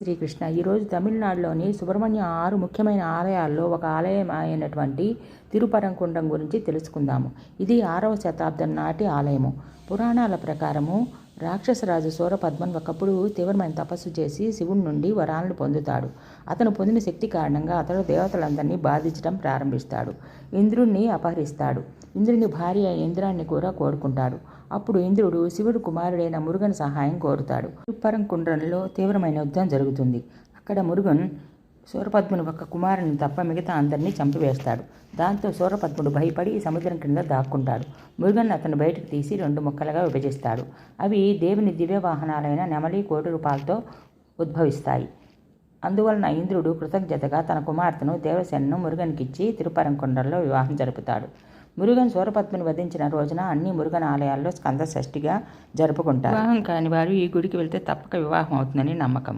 శ్రీకృష్ణ. ఈరోజు తమిళనాడులోని సుబ్రహ్మణ్య 6 ముఖ్యమైన ఆలయాల్లో ఒక ఆలయం అయినటువంటి తిరుపరంకుండ్రం గురించి తెలుసుకుందాము. ఇది 6వ శతాబ్దం నాటి ఆలయము. పురాణాల ప్రకారము రాక్షసరాజు శూరపద్మన్ ఒకప్పుడు తీవ్రమైన తపస్సు చేసి శివుడి నుండి వరాలను పొందుతాడు. అతను పొందిన శక్తి కారణంగా అతడు దేవతలందరినీ బాధించడం ప్రారంభిస్తాడు. ఇంద్రుణ్ణి అపహరిస్తాడు. ఇంద్రుని భార్య అయిన ఇంద్రాన్ని కూడా కోరుకుంటాడు. అప్పుడు ఇంద్రుడు శివుడు కుమారుడైన మురుగన్ సహాయం కోరుతాడు. తిరుపరంకుండ్రంలో తీవ్రమైన యుద్ధం జరుగుతుంది. అక్కడ మురుగన్ శూరపద్ముని ఒక్క కుమారుని తప్ప మిగతా అందరినీ చంపివేస్తాడు. దాంతో శూరపద్ముడు భయపడి సముద్రం క్రింద దాక్కుంటాడు. మురుగన్ అతను బయటకు తీసి 2 ముక్కలుగా విభజిస్తాడు. అవి దేవుని దివ్య వాహనాలైన నెమలి, కోటి రూపాలతో ఉద్భవిస్తాయి. అందువలన ఇంద్రుడు కృతజ్ఞతగా తన కుమార్తెను దేవసేనను మురుగన్కిచ్చి తిరుపరంకుండ్రంలో వివాహం జరుపుతాడు. మురుగన్ శూరపద్ముని వధించిన రోజున అన్ని మురుగన్ ఆలయాల్లో స్కంద షష్ఠిగా జరుపుకుంటారు. వివాహం కాని వారు ఈ గుడికి వెళ్తే తప్పక వివాహం అవుతుందని నమ్మకం.